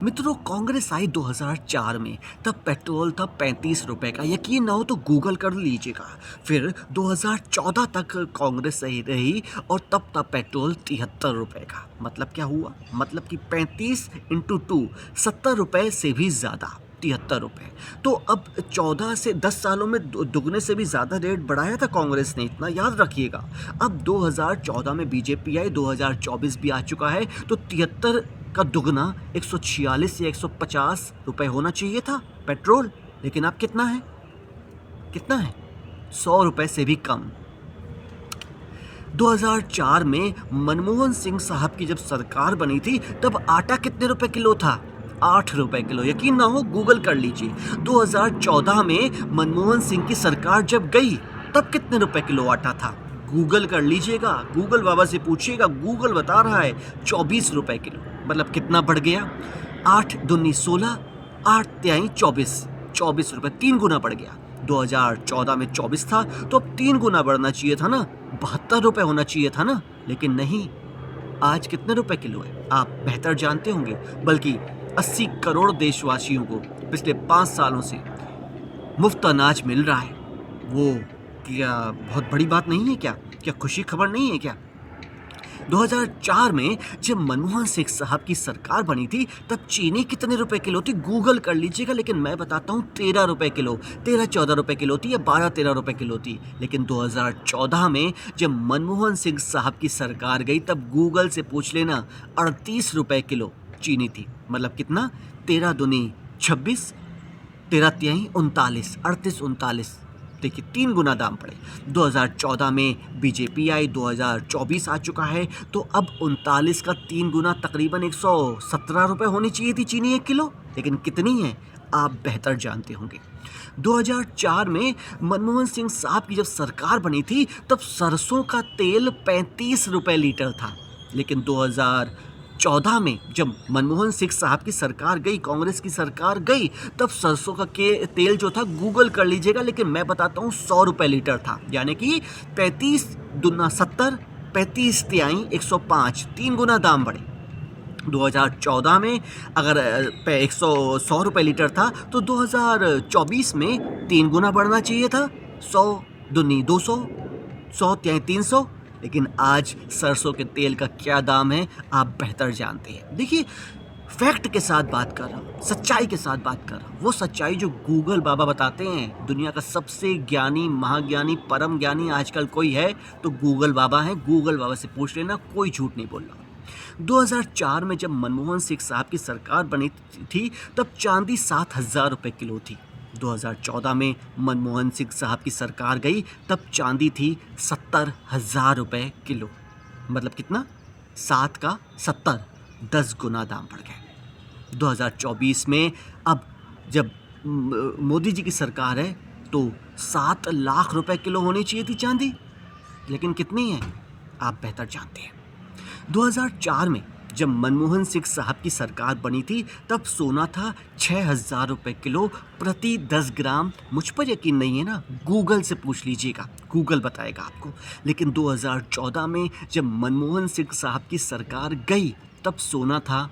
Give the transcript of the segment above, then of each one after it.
मित्रों, कांग्रेस आई 2004 में। तब पेट्रोल था 35 रुपए का। यकीन ना हो तो गूगल कर लीजिएगा। फिर 2014 तक कांग्रेस सही रही और तब था पेट्रोल 73 रुपए का। मतलब क्या हुआ? मतलब कि 35 इंटू 2 70 रुपए से भी ज़्यादा, 73 रुपए। तो अब 14 से 10 सालों में दुगने से भी ज़्यादा रेट बढ़ाया था कांग्रेस ने, इतना याद रखिएगा। अब 2014 में बीजेपी आई, 2024 भी आ चुका है, तो 73 का दुगना 146 या 150 रुपए होना चाहिए था पेट्रोल। लेकिन अब कितना है? कितना है? 100 रुपए से भी कम। 2004 में मनमोहन सिंह साहब की जब सरकार बनी थी तब आटा कितने रुपए किलो था? 8 रुपए किलो। यकीन ना हो गूगल कर लीजिए। 2014 में मनमोहन सिंह की सरकार जब गई तब कितने रुपए किलो आटा था? गूगल कर लीजिएगा, गूगल बाबा से पूछिएगा, गूगल बता रहा है 24 रुपए किलो। मतलब कितना बढ़ गया? 8 दूनी 16, 8 तिहाई 24, 24 रुपए, 3 गुना बढ़ गया। 2014 में 24 था तो अब 3 गुना बढ़ना चाहिए था ना, 72 रुपए होना चाहिए था ना। लेकिन नहीं, आज कितने रुपए किलो है आप बेहतर जानते होंगे। बल्कि 80 करोड़ देशवासियों को पिछले 5 सालों से मुफ्त अनाज मिल रहा है। वो क्या बहुत बड़ी बात नहीं है क्या? क्या खुशी खबर नहीं है क्या? 2004 में जब मनमोहन सिंह साहब की सरकार बनी थी तब चीनी कितने रुपए किलो थी? गूगल कर लीजिएगा। लेकिन मैं बताता हूँ 13 रुपए किलो, 13-14 रुपए किलो थी या 12-13 रुपए किलो थी। लेकिन 2014 में जब मनमोहन सिंह साहब की सरकार गई तब गूगल से पूछ लेना, 38 रुपए किलो चीनी थी। मतलब कितना? 13 दूनी 26, 13 तिहाई 39, 38 39। देखिए 3 गुना दाम बढ़े। 2014 में बीजेपी आई, 2024 आ चुका है, तो अब 39 का 3 गुना तकरीबन 117 रुपए होनी चाहिए थी चीनी 1 किलो। लेकिन कितनी है आप बेहतर जानते होंगे। 2004 में मनमोहन सिंह साहब की जब सरकार बनी थी तब सरसों का तेल 35 रुपए लीटर था। लेकिन 2014 में जब मनमोहन सिंह साहब की सरकार गई, कांग्रेस की सरकार गई, तब सरसों का तेल जो था गूगल कर लीजिएगा, लेकिन मैं बताता हूँ 100 रुपए लीटर था। यानी कि 35 दूना 70, 35 तिहाई 105, 3 गुना दाम बढ़े। 2014 में अगर 100 रुपए लीटर था तो 2024 में 3 गुना बढ़ना चाहिए था। 100 दूनी 200, 100 तिहाई 300। लेकिन आज सरसों के तेल का क्या दाम है आप बेहतर जानते हैं। देखिए, फैक्ट के साथ बात कर रहा हूँ, सच्चाई के साथ बात कर रहा हूँ। वो सच्चाई जो गूगल बाबा बताते हैं। दुनिया का सबसे ज्ञानी, महाज्ञानी, परम ज्ञानी आजकल कोई है तो गूगल बाबा हैं। गूगल बाबा से पूछ लेना, कोई झूठ नहीं बोल रहा। 2004 में जब मनमोहन सिंह साहब की सरकार बनी थी तब चांदी 7,000 रुपये किलो थी। 2014 में मनमोहन सिंह साहब की सरकार गई तब चांदी थी 70,000 रुपये किलो। मतलब कितना? 7 का 70, 10 गुना दाम बढ़ गए। 2024 में अब जब मोदी जी की सरकार है तो 7 लाख रुपए किलो होनी चाहिए थी चांदी। लेकिन कितनी है आप बेहतर जानते हैं। 2004 में जब मनमोहन सिंह साहब की सरकार बनी थी तब सोना था 6,000 रुपये किलो प्रति 10 ग्राम। मुझ पर यकीन नहीं है ना, गूगल से पूछ लीजिएगा, गूगल बताएगा आपको। लेकिन 2014 में जब मनमोहन सिंह साहब की सरकार गई तब सोना था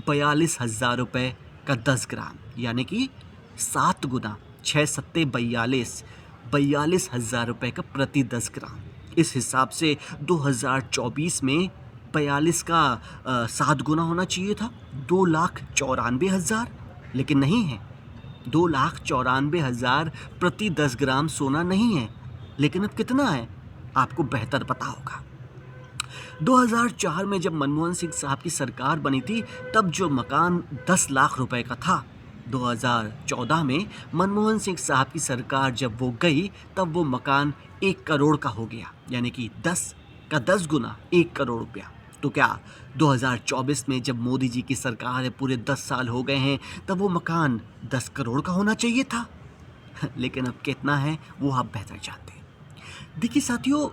42,000 रुपये का 10 ग्राम। यानी कि 7 गुना, 6 सत्ते 42, 42,000 रुपये का प्रति 10 ग्राम। इस हिसाब से 2024 में 42 का 7 गुना होना चाहिए था, 2,94,000। लेकिन नहीं है, 2,94,000 प्रति 10 ग्राम सोना नहीं है। लेकिन अब कितना है आपको बेहतर पता होगा। 2004 में जब मनमोहन सिंह साहब की सरकार बनी थी तब जो मकान 10 लाख रुपए का था, 2014 में मनमोहन सिंह साहब की सरकार जब वो गई तब वो मकान 1 करोड़ का हो गया। यानी कि 10 का 10 गुना, 1 करोड़ रुपया। तो क्या 2024 में जब मोदी जी की सरकार है, पूरे 10 साल हो गए हैं, तब वो मकान 10 करोड़ का होना चाहिए था। लेकिन अब कितना है वो आप बेहतर जानते हैं। देखिए साथियों,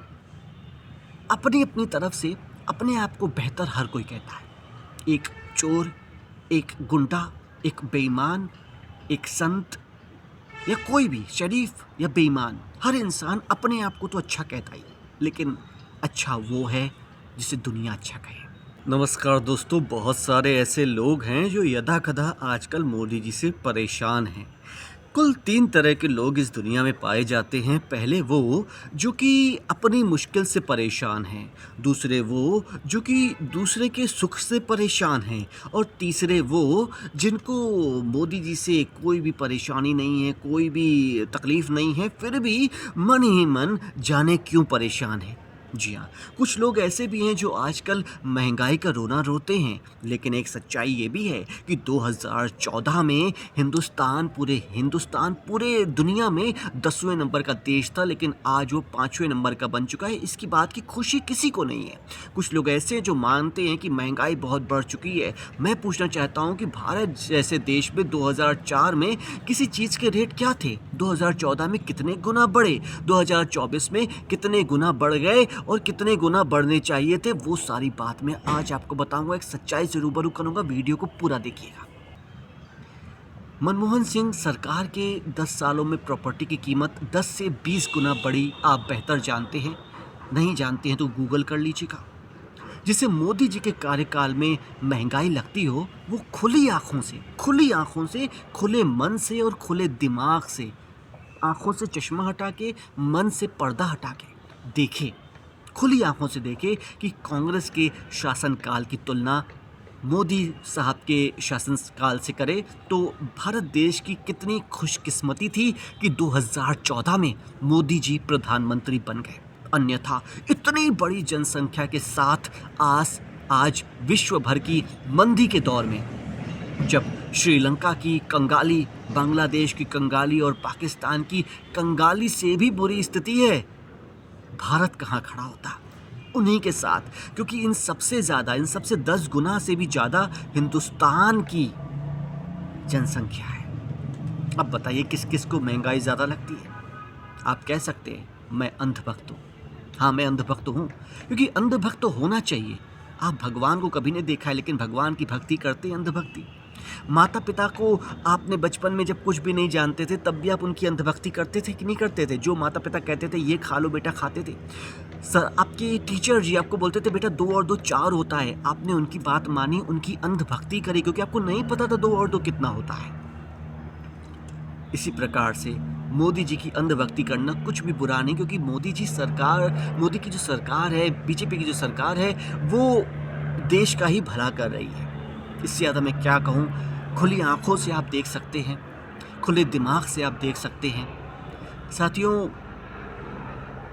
अपनी अपनी तरफ से अपने आप को बेहतर हर कोई कहता है। एक चोर, एक गुंडा, एक बेईमान, एक संत या कोई भी शरीफ या बेईमान, हर इंसान अपने आप को तो अच्छा कहता ही। लेकिन अच्छा वो है जिसे दुनिया अच्छा कहे। नमस्कार दोस्तों, बहुत सारे ऐसे लोग हैं जो यदाकदा आजकल मोदी जी से परेशान हैं। कुल 3 तरह के लोग इस दुनिया में पाए जाते हैं। पहले वो जो कि अपनी मुश्किल से परेशान हैं, दूसरे वो जो कि दूसरे के सुख से परेशान हैं और तीसरे वो जिनको मोदी जी से कोई भी परेशानी नहीं है, कोई भी तकलीफ़ नहीं है, फिर भी मन ही मन जाने क्यों परेशान हैं। जी हाँ, कुछ लोग ऐसे भी हैं जो आजकल महंगाई का रोना रोते हैं, लेकिन एक सच्चाई ये भी है कि 2014 में हिंदुस्तान पूरे दुनिया में 10वें नंबर का देश था, लेकिन आज वो 5वें नंबर का बन चुका है। इसकी बात की खुशी किसी को नहीं है। कुछ लोग ऐसे हैं जो मानते हैं कि महंगाई बहुत बढ़ चुकी है। मैं पूछना चाहता हूँ कि भारत जैसे देश में 2004 में किसी चीज़ के रेट क्या थे? 2014 में कितने गुना बढ़े? 2024 में कितने गुना बढ़ गए और कितने गुना बढ़ने चाहिए थे? वो सारी बात मैं आज आपको बताऊंगा। एक सच्चाई से रूबरू करूंगा, वीडियो को पूरा देखिएगा। मनमोहन सिंह सरकार के 10 सालों में प्रॉपर्टी की कीमत 10 से 20 गुना बढ़ी। आप बेहतर जानते हैं, नहीं जानते हैं तो गूगल कर लीजिएगा। जिसे मोदी जी के कार्यकाल में महंगाई लगती हो, वो खुली आंखों से, खुले मन से और खुले दिमाग से, आंखों से चश्मा हटा के, मन से पर्दा हटा के देखे, खुली आंखों से देखे कि कांग्रेस के शासनकाल की तुलना मोदी साहब के शासनकाल से करें तो भारत देश की कितनी खुशकिस्मती थी कि 2014 में मोदी जी प्रधानमंत्री बन गए। अन्यथा इतनी बड़ी जनसंख्या के साथ आज विश्व भर की मंदी के दौर में, जब श्रीलंका की कंगाली, बांग्लादेश की कंगाली और पाकिस्तान की कंगाली से भी बुरी स्थिति है, भारत कहाँ खड़ा होता? उन्हीं के साथ, क्योंकि इन सबसे 10 गुना से भी ज़्यादा हिंदुस्तान की जनसंख्या है। अब बताइए किस किस को महंगाई ज़्यादा लगती है? आप कह सकते हैं मैं अंधभक्त हूँ। हाँ, मैं अंधभक्त हूँ, क्योंकि अंधभक्त होना चाहिए। आप भगवान को कभी नहीं देखा है, लेकिन भगवान की भक्ति करते हैं, अंधभक्ति। माता पिता को आपने बचपन में जब कुछ भी नहीं जानते थे तब भी आप उनकी अंधभक्ति करते थे कि नहीं करते थे? जो माता पिता कहते थे ये खा लो बेटा, खाते थे। सर, आपके टीचर जी आपको बोलते थे बेटा 2 और 2 4 होता है, आपने उनकी बात मानी, उनकी अंधभक्ति करी, क्योंकि आपको नहीं पता था 2 और 2 कितना होता है। इसी प्रकार से मोदी जी की अंधभक्ति करना कुछ भी बुरा नहीं, क्योंकि मोदी की जो सरकार है, बीजेपी की जो सरकार है, वो देश का ही भला कर रही है। इससे ज़्यादा मैं क्या कहूँ? खुली आंखों से आप देख सकते हैं, खुले दिमाग से आप देख सकते हैं। साथियों,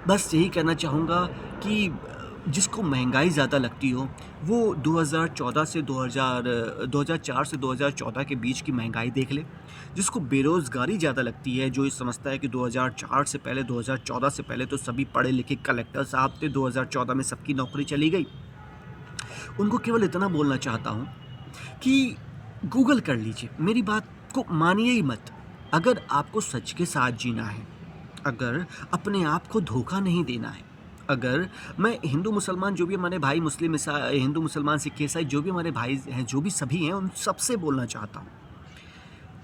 बस यही कहना चाहूँगा कि जिसको महंगाई ज़्यादा लगती हो, वो 2004 से 2014 के बीच की महंगाई देख ले। जिसको बेरोज़गारी ज़्यादा लगती है, जो ये समझता है कि 2004 से पहले, 2014 से पहले तो सभी पढ़े लिखे कलेक्टर साहब थे, 2014 में सबकी नौकरी चली गई। उनको केवल इतना बोलना चाहता हूँ कि गूगल कर लीजिए, मेरी बात को मानिए ही मत। अगर आपको सच के साथ जीना है, अगर अपने आप को धोखा नहीं देना है, अगर मैं हिंदू मुसलमान जो भी हमारे भाई, हिंदू मुसलमान सिख ईसाई जो भी हमारे भाई हैं, जो भी सभी हैं, उन सबसे बोलना चाहता हूँ,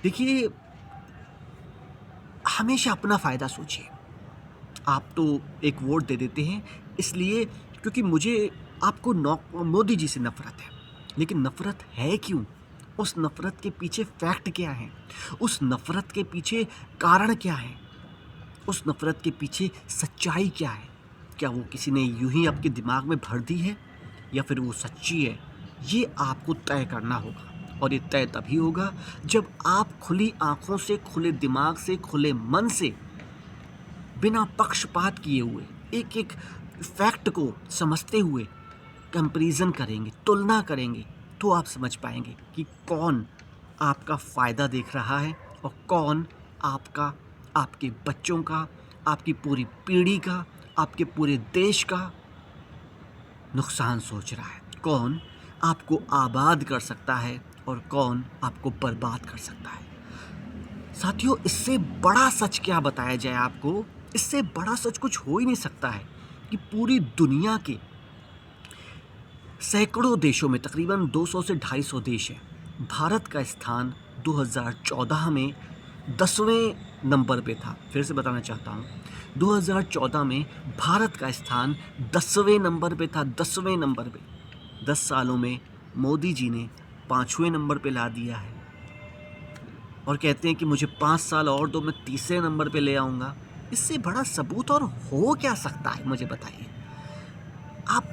देखिए, हमेशा अपना फ़ायदा सोचिए। आप तो एक वोट दे देते हैं इसलिए क्योंकि मुझे आपको मोदी जी से नफ़रत है, लेकिन नफ़रत है क्यों? उस नफ़रत के पीछे फैक्ट क्या है? उस नफ़रत के पीछे कारण क्या है? उस नफ़रत के पीछे सच्चाई क्या है? क्या वो किसी ने यूं ही आपके दिमाग में भर दी है या फिर वो सच्ची है? ये आपको तय करना होगा, और ये तय तभी होगा जब आप खुली आंखों से, खुले दिमाग से, खुले मन से, बिना पक्षपात किए हुए, एक एक फैक्ट को समझते हुए कंपैरिजन करेंगे, तुलना करेंगे, तो आप समझ पाएंगे कि कौन आपका फ़ायदा देख रहा है और कौन आपका, आपके बच्चों का, आपकी पूरी पीढ़ी का, आपके पूरे देश का नुकसान सोच रहा है। कौन आपको आबाद कर सकता है और कौन आपको बर्बाद कर सकता है। साथियों, इससे बड़ा सच क्या बताया जाए आपको? इससे बड़ा सच कुछ हो ही नहीं सकता है कि पूरी दुनिया के सैकड़ों देशों में, तकरीबन 200 से 250 देश हैं, भारत का स्थान 2014 में 10वें नंबर पे था। फिर से बताना चाहता हूँ, 2014 में भारत का स्थान 10वें नंबर पे था, 10वें नंबर पे। 10 सालों में मोदी जी ने 5वें नंबर पे ला दिया है और कहते हैं कि मुझे 5 साल और दो, मैं तीसरे नंबर पे ले आऊँगा। इससे बड़ा सबूत और हो क्या सकता है, मुझे बताइए। आप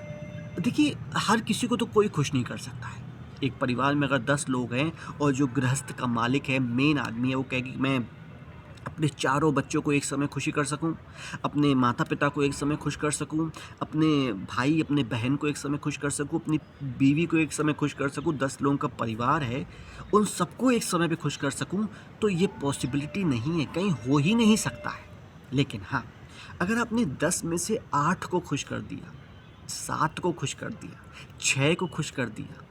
देखिए, हर किसी को तो कोई खुश नहीं कर सकता है। एक परिवार में अगर 10 लोग हैं और जो गृहस्थ का मालिक है, मेन आदमी है, वो कहे कि मैं अपने चारों बच्चों को एक समय खुशी कर सकूं, अपने माता-पिता को एक समय खुश कर सकूं, अपने भाई, अपने बहन को एक समय खुश कर सकूं, अपनी बीवी को एक समय खुश कर सकूं, 10 लोगों का परिवार है, उन सबको एक समय पे खुश कर सकूं, तो ये पॉसिबिलिटी नहीं है, कहीं हो ही नहीं सकता है। लेकिन हाँ, अगर आपने 10 में से 8 को खुश कर दिया, 7 को खुश कर दिया, 6 को खुश कर दिया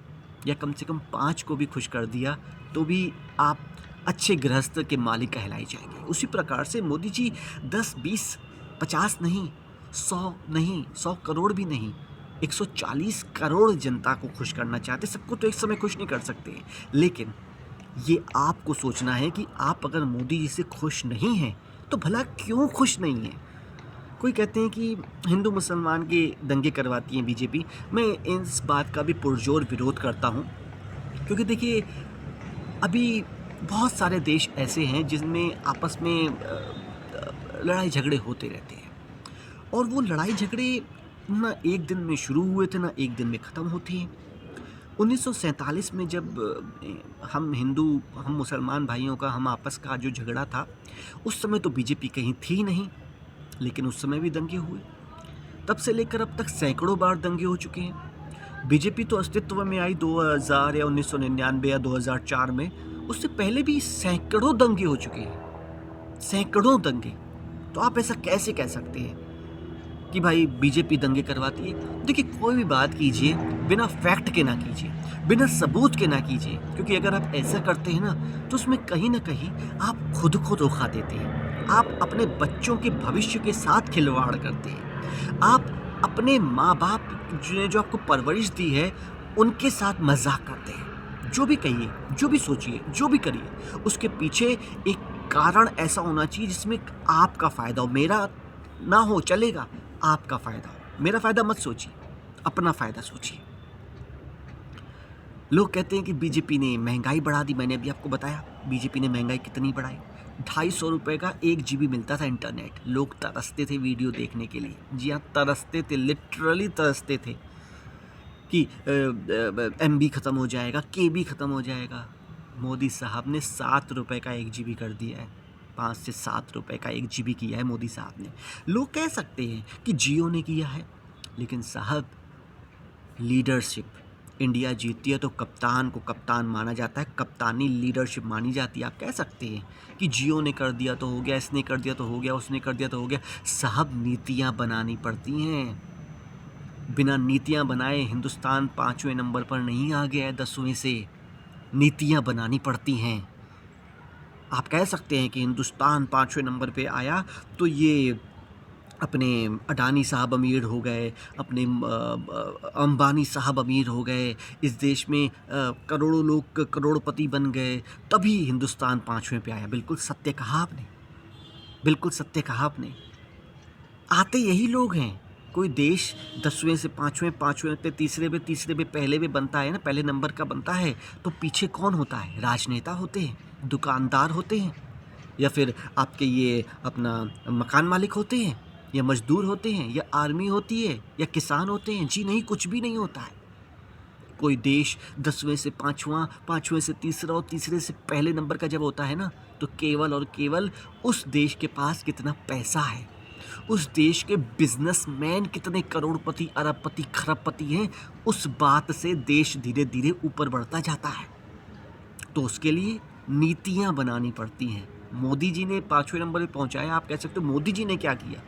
या कम से कम 5 को भी खुश कर दिया, तो भी आप अच्छे गृहस्थ के मालिक कहलाए जाएंगे। उसी प्रकार से मोदी जी 10, 20, 50 नहीं, 100 नहीं, 100 करोड़ भी नहीं, 140 करोड़ जनता को खुश करना चाहते। सबको तो एक समय खुश नहीं कर सकते, लेकिन ये आपको सोचना है कि आप अगर मोदी जी से खुश नहीं हैं तो भला क्यों खुश नहीं हैं। कोई कहते हैं कि हिंदू मुसलमान के दंगे करवाती है बीजेपी। मैं इस बात का भी पुरजोर विरोध करता हूँ, क्योंकि देखिए, अभी बहुत सारे देश ऐसे हैं जिनमें आपस में लड़ाई झगड़े होते रहते हैं, और वो लड़ाई झगड़े ना एक दिन में शुरू हुए थे, ना एक दिन में ख़त्म होते हैं। 1947 में जब हम मुसलमान भाइयों का, हम आपस का जो झगड़ा था, उस समय तो बीजेपी कहीं थी नहीं, लेकिन उस समय भी दंगे हुए। तब से लेकर अब तक सैकड़ों बार दंगे हो चुके हैं। बीजेपी तो अस्तित्व में आई 2000 या 1999 या 2004 में, उससे पहले भी सैकड़ों दंगे हो चुके हैं, सैकड़ों दंगे। तो आप ऐसा कैसे कह सकते हैं कि भाई बीजेपी दंगे करवाती है? देखिए, कोई भी बात कीजिए बिना फैक्ट के ना कीजिए, बिना सबूत के ना कीजिए, क्योंकि अगर आप ऐसा करते हैं ना, तो उसमें कहीं ना कहीं आप खुद को धोखा देते हैं। आप अपने बच्चों के भविष्य के साथ खिलवाड़ करते हैं। आप अपने माँ बाप जो आपको परवरिश दी है, उनके साथ मजाक करते हैं। जो भी कहिए, जो भी सोचिए, जो भी करिए, उसके पीछे एक कारण ऐसा होना चाहिए जिसमें आपका फ़ायदा हो। मेरा ना हो चलेगा, आपका फ़ायदा हो। मेरा फ़ायदा मत सोचिए, अपना फ़ायदा सोचिए। लोग कहते हैं कि बीजेपी ने महंगाई बढ़ा दी। मैंने अभी आपको बताया बीजेपी ने महंगाई कितनी बढ़ाई। 250 रुपये का 1 GB मिलता था इंटरनेट। लोग तरसते थे वीडियो देखने के लिए। जी हाँ, तरसते थे, लिटरली तरसते थे कि MB ख़त्म हो जाएगा, KB ख़त्म हो जाएगा। मोदी साहब ने 7 रुपये का 1 GB कर दिया है। 5 से 7 रुपये का 1 GB किया है मोदी साहब ने। लोग कह सकते हैं कि जियो ने किया है, लेकिन साहब, लीडरशिप, इंडिया जीतती है तो कप्तान को कप्तान माना जाता है, कप्तानी लीडरशिप मानी जाती है। आप कह सकते हैं कि जियो ने कर दिया तो हो गया, इसने कर दिया तो हो गया, उसने कर दिया तो हो गया। साहब, नीतियाँ बनानी पड़ती हैं। बिना नीतियाँ बनाए हिंदुस्तान 5वें नंबर पर नहीं आ गया है 10वें से। नीतियाँ बनानी पड़ती हैं। आप कह सकते हैं कि हिंदुस्तान 5वें नंबर पे आया तो ये अपने अडानी साहब अमीर हो गए, अपने अंबानी साहब अमीर हो गए, इस देश में करोड़ों लोग करोड़पति बन गए, तभी हिंदुस्तान 5वें पे आया। बिल्कुल सत्य कहा आपने, बिल्कुल सत्य कहा आपने। आते यही लोग हैं। कोई देश 10वें से 5वें, 5वें पे तीसरे पे, तीसरे पे पहले पे बनता है ना, पहले नंबर का बनता है, तो पीछे कौन होता है? राजनेता होते हैं, दुकानदार होते हैं, या फिर आपके ये अपना मकान मालिक होते हैं, या मजदूर होते हैं, या आर्मी होती है, या किसान होते हैं? जी नहीं, कुछ भी नहीं होता है। कोई देश 10वें से 5वां, 5वें से तीसरा और तीसरे से पहले नंबर का जब होता है ना, तो केवल और केवल उस देश के पास कितना पैसा है, उस देश के बिजनेसमैन कितने करोड़पति, अरबपति, खरबपति हैं, उस बात से देश धीरे धीरे ऊपर बढ़ता जाता है। तो उसके लिए नीतियाँ बनानी पड़ती हैं। मोदी जी ने 5वें नंबर पे पहुंचाया। आप कह सकते हो मोदी जी ने क्या किया?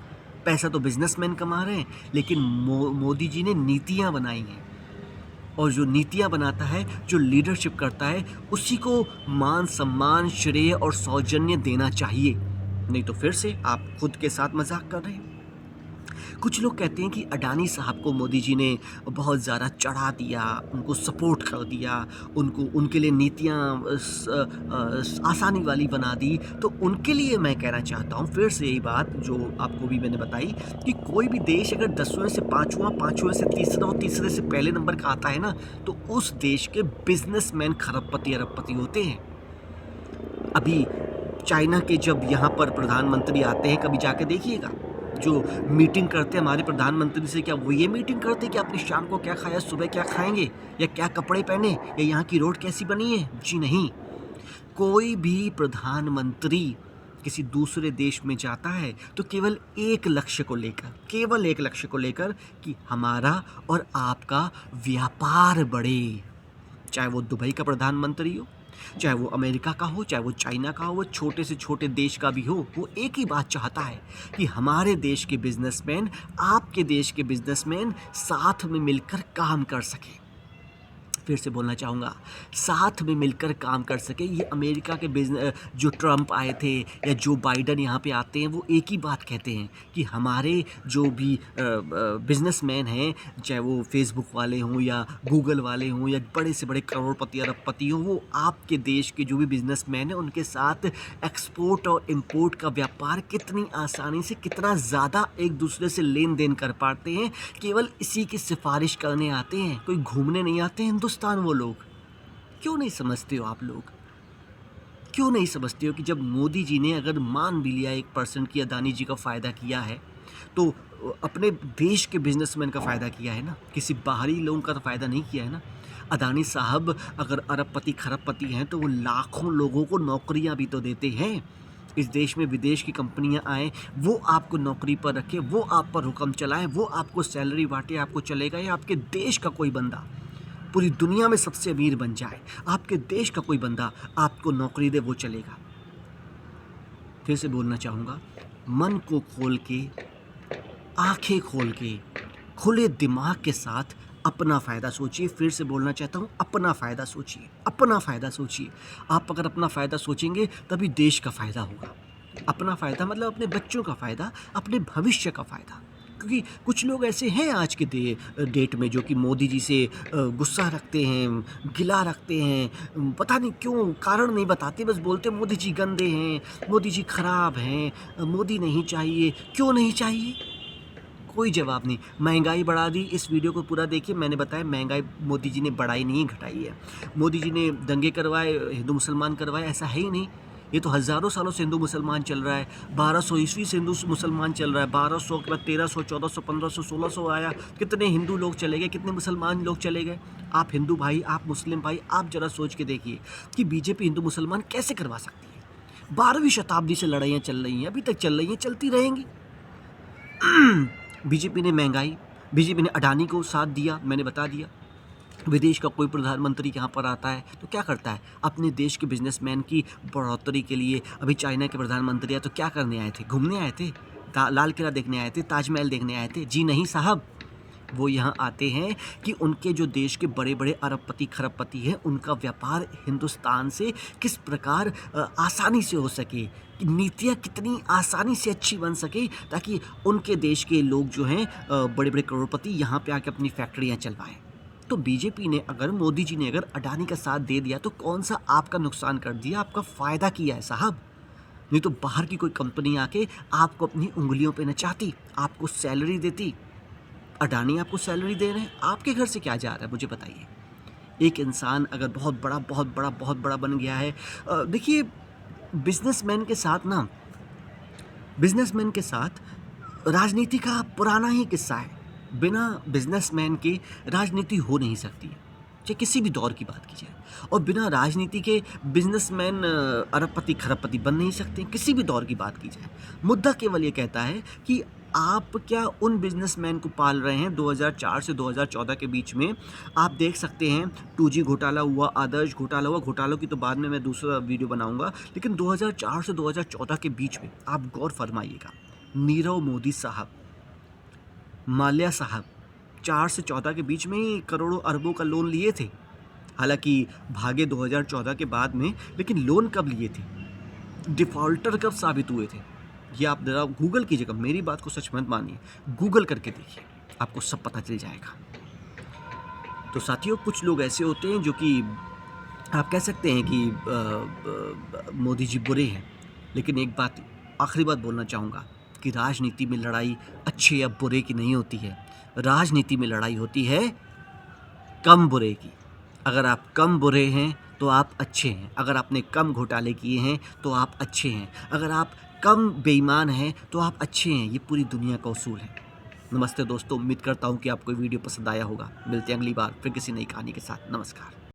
पैसा तो बिजनेसमैन कमा रहे हैं, लेकिन मोदी जी ने नीतियाँ बनाई हैं। और जो नीतियाँ बनाता है, जो लीडरशिप करता है, उसी को मान सम्मान, श्रेय और सौजन्य देना चाहिए। नहीं तो फिर से आप खुद के साथ मजाक कर रहे हैं। कुछ लोग कहते हैं कि अडानी साहब को मोदी जी ने बहुत ज़्यादा चढ़ा दिया, उनको सपोर्ट कर दिया, उनको उनके लिए नीतियाँ आसानी वाली बना दी। तो उनके लिए मैं कहना चाहता हूँ फिर से यही बात जो आपको भी मैंने बताई कि कोई भी देश अगर 10वें से 5वां, 5वें से तीसरा और तीसरे से पहले नंबर का आता है ना, तो उस देश के बिजनेसमैन खरबपति अरबपति होते हैं। अभी चाइना के जब यहाँ पर प्रधानमंत्री आते हैं, कभी जाके देखिएगा, जो मीटिंग करते हैं हमारे प्रधानमंत्री से, क्या वो ये मीटिंग करते हैं कि आपने शाम को क्या खाया, सुबह क्या खाएंगे, या क्या कपड़े पहने, या यहाँ की रोड कैसी बनी है? जी नहीं। कोई भी प्रधानमंत्री किसी दूसरे देश में जाता है तो केवल एक लक्ष्य को लेकर कि हमारा और आपका व्यापार बढ़े। चाहे वो दुबई का प्रधानमंत्री हो, चाहे वो अमेरिका का हो, चाहे वो चाइना का हो, वो छोटे से छोटे देश का भी हो, वो एक ही बात चाहता है कि हमारे देश के बिजनेसमैन, आपके देश के बिजनेसमैन साथ में मिलकर काम कर सकें। फिर से बोलना चाहूँगा, साथ में मिलकर काम कर सके। ये अमेरिका के जो ट्रम्प आए थे या जो बाइडन यहाँ पे आते हैं, वो एक ही बात कहते हैं कि हमारे जो भी बिजनेसमैन हैं, चाहे वो फेसबुक वाले हों या गूगल वाले हों या बड़े से बड़े करोड़पति अरबपति हों, वो आपके देश के जो भी बिजनेसमैन हैं उनके साथ एक्सपोर्ट और इम्पोर्ट का व्यापार कितनी आसानी से, कितना ज़्यादा एक दूसरे से लेन देन कर पाते हैं, केवल इसी की सिफारिश करने आते हैं, कोई घूमने नहीं आते हैं वो लोग। क्यों नहीं समझते हो आप लोग? क्यों नहीं समझते हो कि जब मोदी जी ने अगर मान भी लिया 1% की अदानी जी का फ़ायदा किया है, तो अपने देश के बिजनेसमैन का फ़ायदा किया है ना, किसी बाहरी लोगों का तो फ़ायदा नहीं किया है ना। अदानी साहब अगर अरबपति खरबपति हैं तो वो लाखों लोगों को नौकरियां भी तो देते हैं। इस देश में विदेश की कंपनियां आएँ, वो आपको नौकरी पर रखें, वो आप पर हुक्म चलाएं, वो आपको सैलरी बांटे, आपको चलेगा, या आपके देश का कोई बंदा पूरी दुनिया में सबसे अमीर बन जाए, आपके देश का कोई बंदा आपको नौकरी दे, वो चलेगा। फिर से बोलना चाहूँगा, मन को खोल के, आंखें खोल के, खुले दिमाग के साथ अपना फ़ायदा सोचिए। फिर से बोलना चाहता हूँ, अपना फ़ायदा सोचिए, अपना फ़ायदा सोचिए। आप अगर अपना फ़ायदा सोचेंगे तभी देश का फ़ायदा होगा। अपना फ़ायदा मतलब अपने बच्चों का फ़ायदा, अपने भविष्य का फ़ायदा। क्योंकि कुछ लोग ऐसे हैं आज के डेट में जो कि मोदी जी से गुस्सा रखते हैं, गिला रखते हैं, पता नहीं क्यों, कारण नहीं बताते, बस बोलते मोदी जी गंदे हैं, मोदी जी खराब हैं, मोदी नहीं चाहिए। क्यों नहीं चाहिए? कोई जवाब नहीं। महंगाई बढ़ा दी, इस वीडियो को पूरा देखिए, मैंने बताया महंगाई मोदी जी ने बढ़ाई नहीं, घटाई है। मोदी जी ने दंगे करवाए, हिंदू मुसलमान करवाए, ऐसा है ही नहीं। ये तो हज़ारों सालों से हिंदू मुसलमान चल रहा है। 1200 ईस्वी से हिंदू मुसलमान चल रहा है, 1200 के बाद 1300, 1400, 1500, 1600 आया। कितने हिंदू लोग चले गए, कितने मुसलमान लोग चले गए। आप हिंदू भाई, आप मुस्लिम भाई, आप ज़रा सोच के देखिए कि बीजेपी हिंदू मुसलमान कैसे करवा सकती है। 12वीं शताब्दी से लड़ाइयाँ चल रही हैं, अभी तक चल रही हैं, चलती रहेंगी। बीजेपी ने महंगाई, बीजेपी ने अडानी को साथ दिया, मैंने बता दिया। विदेश का कोई प्रधानमंत्री यहाँ पर आता है तो क्या करता है? अपने देश के बिजनेसमैन की बढ़ोतरी के लिए। अभी चाइना के प्रधानमंत्री आए तो क्या करने आए थे? घूमने आए थे? लाल किला देखने आए थे? ताजमहल देखने आए थे? जी नहीं साहब। वो यहाँ आते हैं कि उनके जो देश के बड़े बड़े अरबपति खरबपति हैं, उनका व्यापार हिंदुस्तान से किस प्रकार आसानी से हो सके, कि नीतियाँ कितनी आसानी से अच्छी बन सके, ताकि उनके देश के लोग जो हैं बड़े बड़े करोड़पति यहाँ पे आके अपनी फैक्ट्रियाँ चलवाएं। तो बीजेपी ने अगर, मोदी जी ने अगर अडानी का साथ दे दिया तो कौन सा आपका नुकसान कर दिया, आपका फ़ायदा किया है साहब। नहीं तो बाहर की कोई कंपनी आके आपको अपनी उंगलियों पे नचाती, आपको सैलरी देती। अडानी आपको सैलरी दे रहे हैं, आपके घर से क्या जा रहा है मुझे बताइए। एक इंसान अगर बहुत बड़ा बन गया है, देखिए बिजनेसमैन के साथ राजनीति का पुराना ही किस्सा है। बिना बिजनेसमैन के राजनीति हो नहीं सकती, चाहे किसी भी दौर की बात की जाए। और बिना राजनीति के बिजनेसमैन अरबपति खरबपति बन नहीं सकते, किसी भी दौर की बात की जाए। मुद्दा केवल ये कहता है कि आप क्या उन बिजनेसमैन को पाल रहे हैं। 2004 से 2014 के बीच में आप देख सकते हैं 2G घोटाला हुआ, आदर्श घोटाला हुआ। घोटालों की तो बाद में मैं दूसरा वीडियो बनाऊंगा, लेकिन 2004 से 2014 के बीच में आप गौर फरमाइएगा, नीरव मोदी साहब, माल्या साहब 4 से 14 के बीच में ही करोड़ों अरबों का लोन लिए थे। हालांकि भागे 2014 के बाद में, लेकिन लोन कब लिए थे, डिफ़ॉल्टर कब साबित हुए थे, ये आप ज़रा गूगल कीजिएगा, मेरी बात को सच मत मानिए, गूगल करके देखिए, आपको सब पता चल जाएगा। तो साथियों, कुछ लोग ऐसे होते हैं जो कि आप कह सकते हैं कि मोदी जी बुरे हैं, लेकिन एक बात, आखिरी बात बोलना चाहूँगा कि राजनीति में लड़ाई अच्छे या बुरे की नहीं होती है। राजनीति में लड़ाई होती है कम बुरे की। अगर आप कम बुरे हैं तो आप अच्छे हैं, अगर आपने कम घोटाले किए हैं तो आप अच्छे हैं, अगर आप कम बेईमान हैं तो आप अच्छे हैं। ये पूरी दुनिया का उसूल है। नमस्ते दोस्तों, उम्मीद करता हूँ कि आपको वीडियो पसंद आया होगा। मिलते हैं अगली बार फिर किसी नई कहानी के साथ। नमस्कार।